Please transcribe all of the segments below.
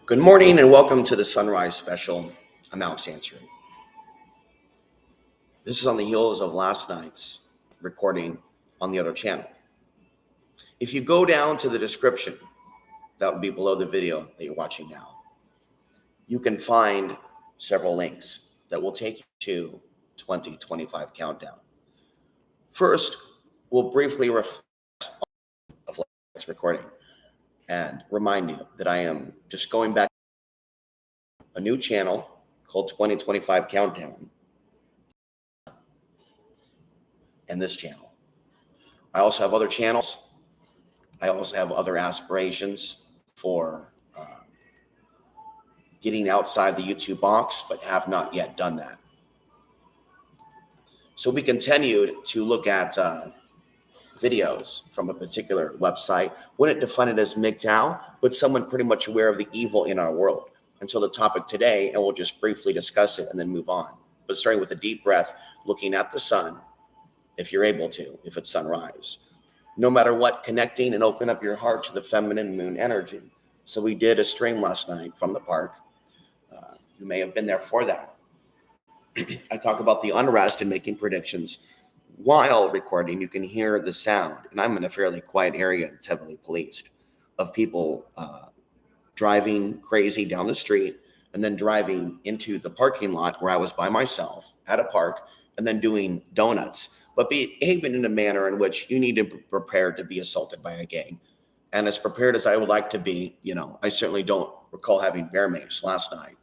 Good morning and welcome to the Sunrise Special. I'm Ansary. This is on the heels of last night's recording on the other channel. If you go down to the description, that would be below the video that you're watching now, you can find several links that will take you to 2025 countdown. First, we'll briefly reflect on last recording and remind you that I am just going back to a new channel called 2025 Countdown and this channel. I also have other channels. I also have other aspirations for getting outside the YouTube box, but have not yet done that. So we continued to look at videos from a particular website. Wouldn't define it as MGTOW, but someone pretty much aware of the evil in our world. And so the topic today, and we'll just briefly discuss it and then move on. But starting with a deep breath, looking at the sun, if you're able to, if it's sunrise. No matter what, connecting and open up your heart to the feminine moon energy. So we did a stream last night from the park. You may have been there for that. I talk about the unrest and making predictions. While recording, you can hear the sound, and I'm in a fairly quiet area that's heavily policed, of people driving crazy down the street and then driving into the parking lot where I was by myself at a park and then doing donuts, but behaving in a manner in which you need to be prepared to be assaulted by a gang. And as prepared as I would like to be, I certainly don't recall having bear mace last night,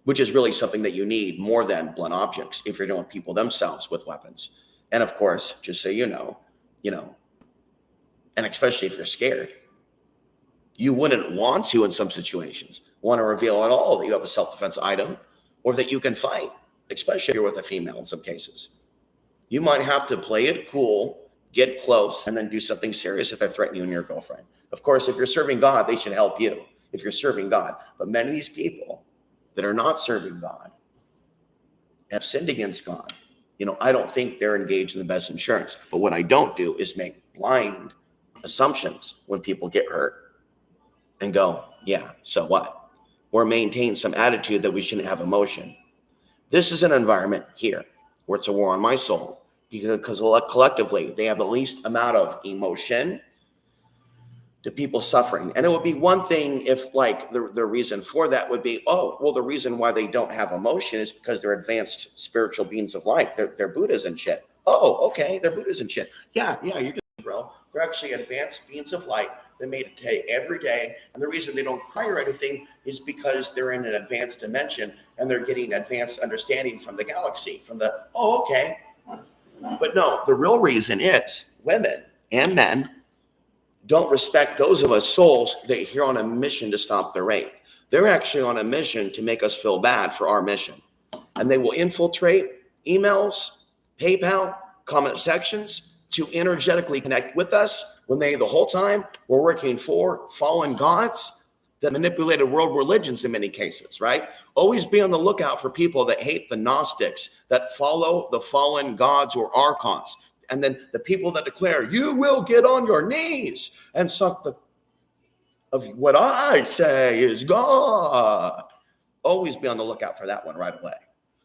which is really something that you need more than blunt objects if you're dealing with people themselves with weapons. And of course, just so you know, and especially if you're scared, you wouldn't want to, in some situations, want to reveal at all that you have a self-defense item or that you can fight, especially if you're with a female in some cases. You might have to play it cool, get close, and then do something serious if they threaten you and your girlfriend. Of course, if you're serving God, they should help you if you're serving God. But many of these people that are not serving God have sinned against God. I don't think they're engaged in the best insurance. But what I don't do is make blind assumptions when people get hurt and go, yeah, so what? Or maintain some attitude that we shouldn't have emotion. This is an environment here where it's a war on my soul because collectively they have the least amount of emotion to people suffering. And it would be one thing if the reason for that would be, the reason why they don't have emotion is because they're advanced spiritual beings of light. They're Buddhas and shit. Oh, okay, they're Buddhas and shit. Yeah, you're just, bro. They're actually advanced beings of light. They meditate every day. And the reason they don't cry or anything is because they're in an advanced dimension and they're getting advanced understanding from the galaxy, okay. But no, the real reason is women and men don't respect those of us souls that are here on a mission to stop the rape. They're actually on a mission to make us feel bad for our mission. And they will infiltrate emails, PayPal, comment sections to energetically connect with us when they the whole time were working for fallen gods that manipulated world religions in many cases, right? Always be on the lookout for people that hate the Gnostics, that follow the fallen gods or archons. And then the people that declare, you will get on your knees and suck of what I say is God. Always be on the lookout for that one right away.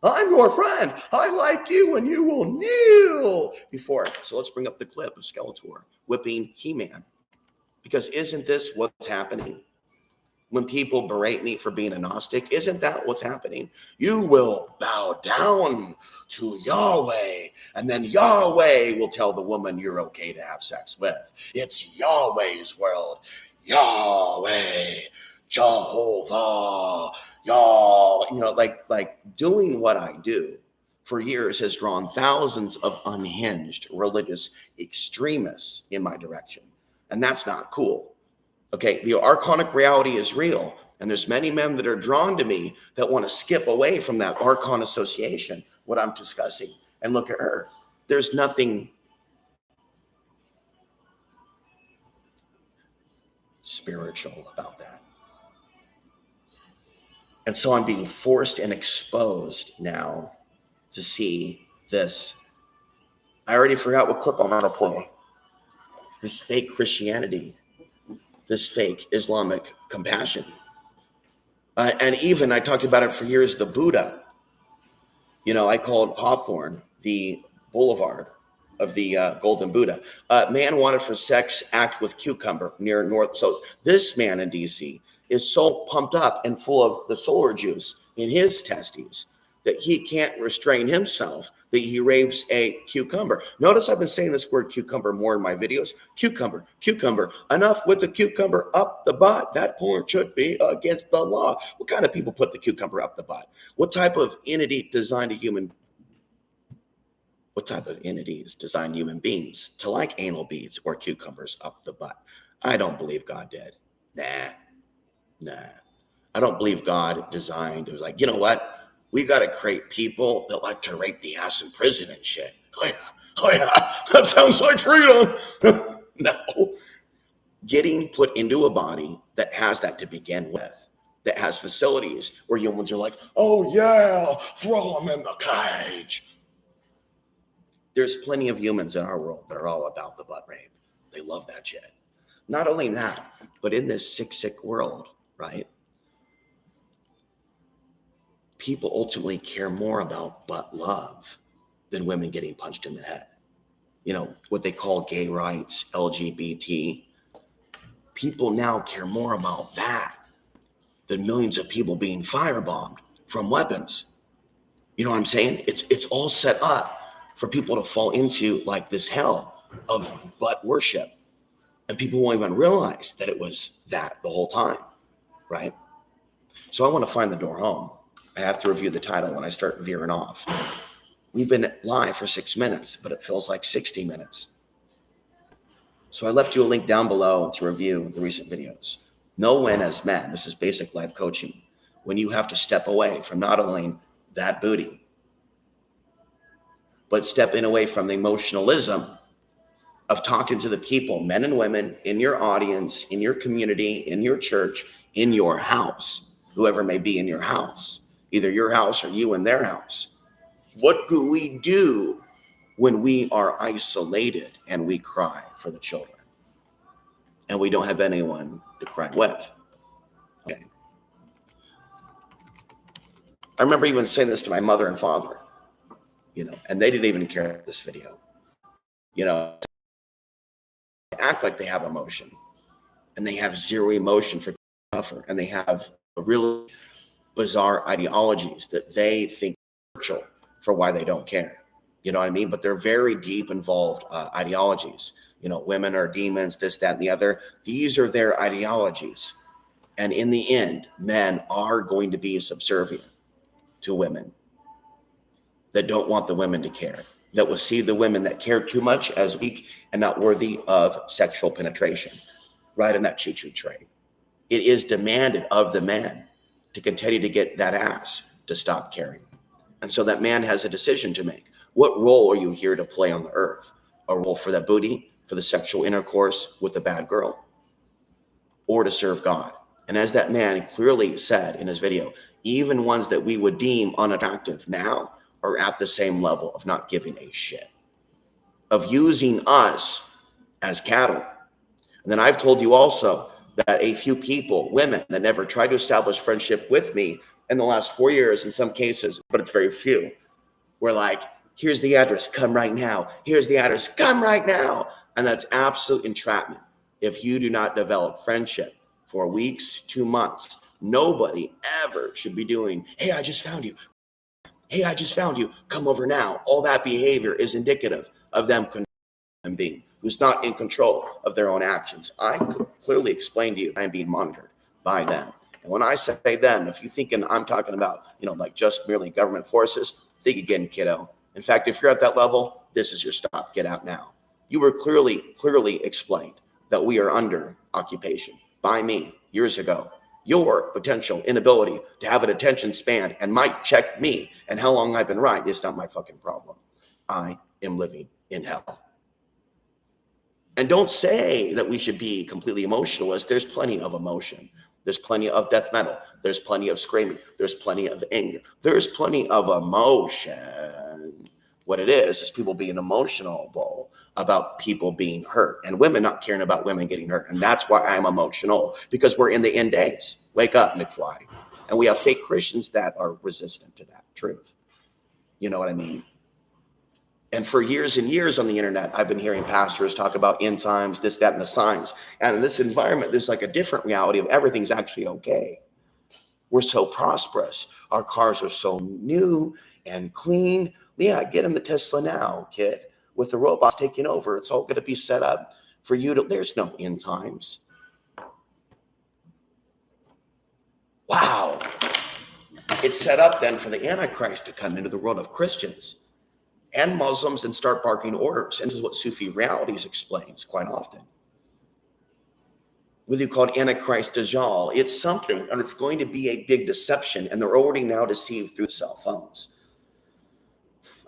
I'm your friend. I like you and you will kneel before. So let's bring up the clip of Skeletor whipping He-Man. Because isn't this what's happening? When people berate me for being a Gnostic, isn't that what's happening? You will bow down to Yahweh, and then Yahweh will tell the woman you're okay to have sex with. It's Yahweh's world. Yahweh, Jehovah, Yah. Like doing what I do for years has drawn thousands of unhinged religious extremists in my direction. And that's not cool. Okay, the archonic reality is real, and there's many men that are drawn to me that want to skip away from that archon association, what I'm discussing, and look at her. There's nothing spiritual about that. And so I'm being forced and exposed now to to see this. I already forgot what clip I'm going to play. This fake Christianity, this fake Islamic compassion. And even I talked about it for years, the Buddha. I called Hawthorne the boulevard of the Golden Buddha. Man wanted for sex act with cucumber near North. So this man in DC is so pumped up and full of the solar juice in his testes that he can't restrain himself, that he rapes a cucumber. Notice I've been saying this word cucumber more in my videos. Cucumber, cucumber. Enough with the cucumber up the butt. That porn should be against the law. What kind of people put the cucumber up the butt? What type of entity designed human beings to like anal beads or cucumbers up the butt? I don't believe God did. Nah. I don't believe God designed. It was like, you know what? We got to create people that like to rape the ass in prison and shit. Oh yeah, that sounds like freedom. No. Getting put into a body that has that to begin with, that has facilities where humans are like, oh yeah, throw them in the cage. There's plenty of humans in our world that are all about the butt rape. They love that shit. Not only that, but in this sick world, right? People ultimately care more about butt love than women getting punched in the head. What they call gay rights, LGBT. People now care more about that than millions of people being firebombed from weapons. You know what I'm saying? It's all set up for people to fall into like this hell of butt worship. And people won't even realize that it was that the whole time, right? So I want to find the door home. I have to review the title when I start veering off. We've been live for 6 minutes, but it feels like 60 minutes. So I left you a link down below to review the recent videos. Know when as men, this is basic life coaching, when you have to step away from not only that booty, but stepping away from the emotionalism of talking to the people, men and women, in your audience, in your community, in your church, in your house, whoever may be in your house. Either your house or you in their house. What do we do when we are isolated and we cry for the children and we don't have anyone to cry with? Okay. I remember even saying this to my mother and father, and they didn't even care about this video. Act like they have emotion, and they have zero emotion for suffer, and they have a really bizarre ideologies that they think are spiritual for why they don't care. You know what I mean? But they're very deep involved ideologies. Women are demons, this, that, and the other. These are their ideologies. And in the end, men are going to be subservient to women that don't want the women to care, that will see the women that care too much as weak and not worthy of sexual penetration. Right in that choo-choo train. It is demanded of the man to continue to get that ass to stop caring. And so that man has a decision to make. What role are you here to play on the earth? A role for that booty, for the sexual intercourse with a bad girl, or to serve God? And as that man clearly said in his video, even ones that we would deem unattractive now are at the same level of not giving a shit, of using us as cattle. And then I've told you also that a few people, women that never tried to establish friendship with me in the last 4 years, in some cases, but it's very few, were like, here's the address, come right now. Here's the address, come right now. And that's absolute entrapment. If you do not develop friendship for weeks, 2 months, nobody ever should be doing, hey, I just found you. Hey, I just found you. Come over now. All that behavior is indicative of them being who's not in control of their own actions. I clearly explained to you I am being monitored by them. And when I say them, if you're thinking I'm talking about, like just merely government forces, think again, kiddo. In fact, if you're at that level, this is your stop. Get out now. You were clearly explained that we are under occupation by me years ago. Your potential inability to have an attention span and might check me and how long I've been right is not my fucking problem. I am living in hell. And don't say that we should be completely emotionless. There's plenty of emotion. There's plenty of death metal. There's plenty of screaming. There's plenty of anger. There's plenty of emotion. What it is people being emotional about people being hurt and women not caring about women getting hurt. And that's why I'm emotional, because we're in the end days. Wake up, McFly. And we have fake Christians that are resistant to that truth. You know what I mean? And for years and years on the internet, I've been hearing pastors talk about end times, this, that, and the signs. And in this environment, there's like a different reality of everything's actually okay. We're so prosperous. Our cars are so new and clean. Yeah, get in the Tesla now, kid. With the robots taking over, it's all going to be set up for you to, there's no end times. Wow. It's set up then for the Antichrist to come into the world of Christians and Muslims and start barking orders. And this is what Sufi Realities explains quite often. Whether you call it Antichrist Dajjal, it's something, and it's going to be a big deception. And they're already now deceived through cell phones.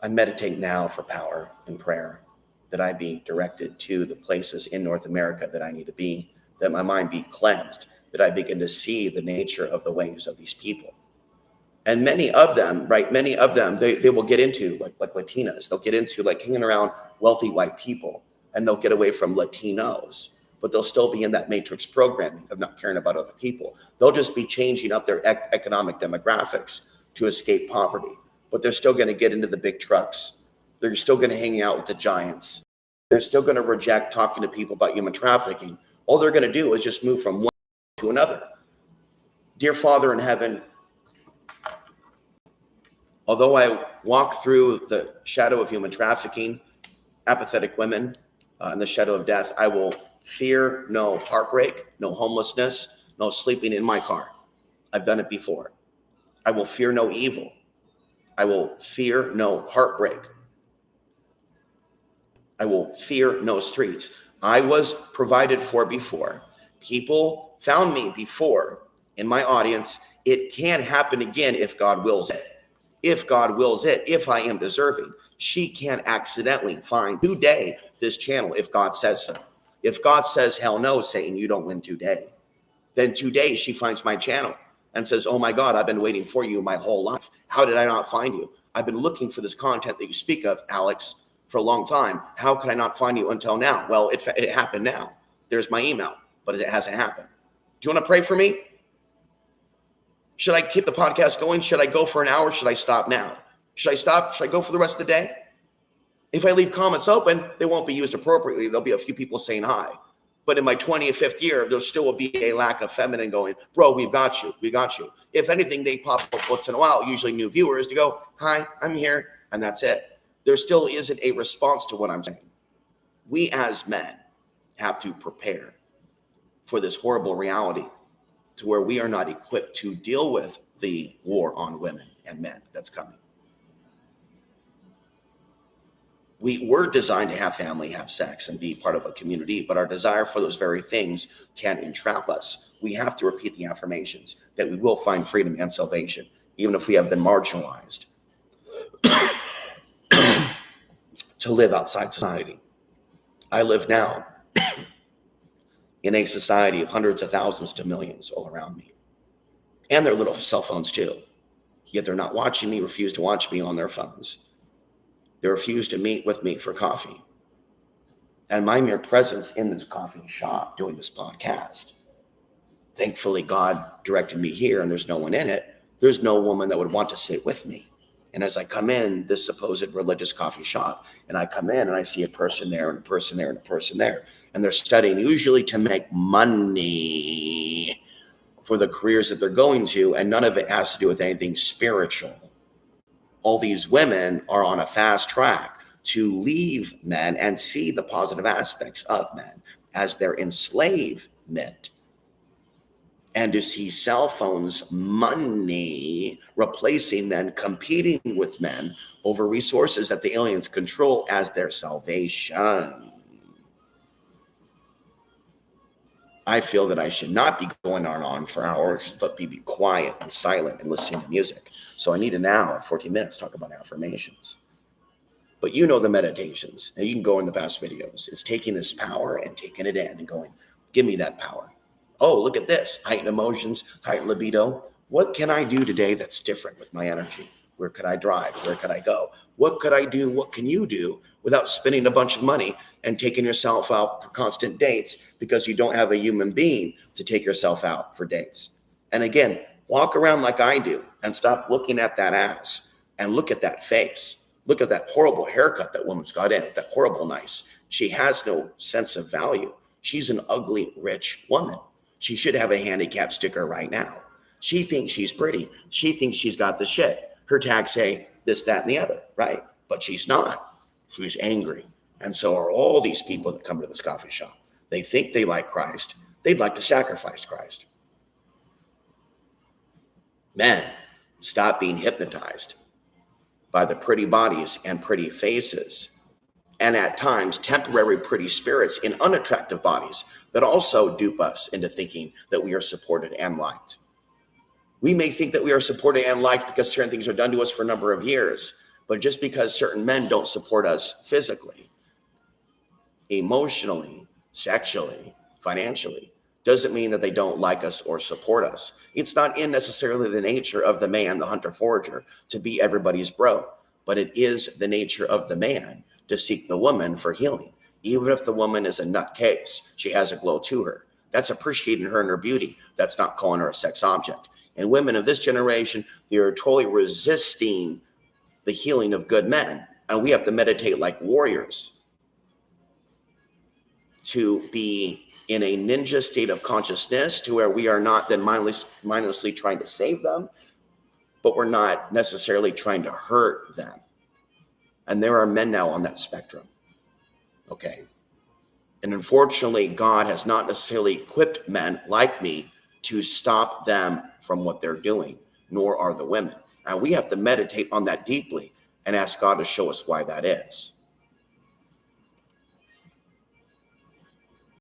I meditate now for power and prayer, that I be directed to the places in North America that I need to be, that my mind be cleansed, that I begin to see the nature of the ways of these people. And many of them, right, they will get into, like Latinas, they'll get into like hanging around wealthy white people, and they'll get away from Latinos, but they'll still be in that matrix programming of not caring about other people. They'll just be changing up their economic demographics to escape poverty, but they're still going to get into the big trucks. They're still going to hang out with the giants. They're still going to reject talking to people about human trafficking. All they're going to do is just move from one to another. Dear Father in heaven, although I walk through the shadow of human trafficking, apathetic women, and the shadow of death, I will fear no heartbreak, no homelessness, no sleeping in my car. I've done it before. I will fear no evil. I will fear no heartbreak. I will fear no streets. I was provided for before. People found me before in my audience. It can happen again if God wills it. If God wills it, if I am deserving. She can accidentally find today this channel if God says so. If God says, hell no, Satan, you don't win today, then today she finds my channel and says, oh my God, I've been waiting for you my whole life. How did I not find you? I've been looking for this content that you speak of, Alex, for a long time. How could I not find you until now? Well, it happened now. There's my email, but it hasn't happened. Do you want to pray for me? Should I keep the podcast going? Should I go for an hour? Should I stop now? Should I stop? Should I go for the rest of the day? If I leave comments open, they won't be used appropriately. There'll be a few people saying hi. But in my 25th year, there still will be a lack of feminine going, bro, we've got you. We got you. If anything, they pop up once in a while, usually new viewers, to go, hi, I'm here. And that's it. There still isn't a response to what I'm saying. We as men have to prepare for this horrible reality to where we are not equipped to deal with the war on women and men that's coming. We were designed to have family, have sex, and be part of a community, but our desire for those very things can entrap us. We have to repeat the affirmations that we will find freedom and salvation, even if we have been marginalized, to live outside society. I live now in a society of hundreds of thousands to millions all around me, and their little cell phones too. Yet they're not watching me, refuse to watch me on their phones. They refuse to meet with me for coffee. And my mere presence in this coffee shop doing this podcast, thankfully God directed me here and there's no one in it. There's no woman that would want to sit with me. And as I come in this supposed religious coffee shop, and I come in and I see a person there and a person there and a person there, and they're studying usually to make money for the careers that they're going to, and none of it has to do with anything spiritual. All these women are on a fast track to leave men and see the positive aspects of men as their enslavement, and to see cell phones, money, replacing men, competing with men over resources that the aliens control as their salvation. I feel that I should not be going on for hours, but be quiet and silent and listening to music. So I need an hour, 14 minutes, talk about affirmations. But you know the meditations, and you can go in the past videos. It's taking this power and taking it in and going, give me that power. Oh, look at this, heightened emotions, heightened libido. What can I do today that's different with my energy? Where could I drive? Where could I go? What could I do? What can you do without spending a bunch of money and taking yourself out for constant dates because you don't have a human being to take yourself out for dates? And again, walk around like I do and stop looking at that ass and look at that face. Look at that horrible haircut that woman's got in, that horrible nice. She has no sense of value. She's an ugly, rich woman. She should have a handicap sticker right now. She thinks she's pretty. She thinks she's got the shit. Her tags say this, that, and the other, right? But she's not. She's angry. And so are all these people that come to this coffee shop. They think they like Christ. They'd like to sacrifice Christ. Men, stop being hypnotized by the pretty bodies and pretty faces, and at times temporary pretty spirits in unattractive bodies that also dupe us into thinking that we are supported and liked. We may think that we are supported and liked because certain things are done to us for a number of years, but just because certain men don't support us physically, emotionally, sexually, financially, doesn't mean that they don't like us or support us. It's not in necessarily the nature of the man, the hunter-forager, to be everybody's bro, but it is the nature of the man to seek the woman for healing. Even if the woman is a nutcase, she has a glow to her. That's appreciating her and her beauty. That's not calling her a sex object. And women of this generation, they are totally resisting the healing of good men. And we have to meditate like warriors to be in a ninja state of consciousness to where we are not then mindlessly trying to save them, but we're not necessarily trying to hurt them. And there are men now on that spectrum. Okay. And unfortunately, God has not necessarily equipped men like me to stop them from what they're doing, nor are the women. And we have to meditate on that deeply and ask God to show us why that is.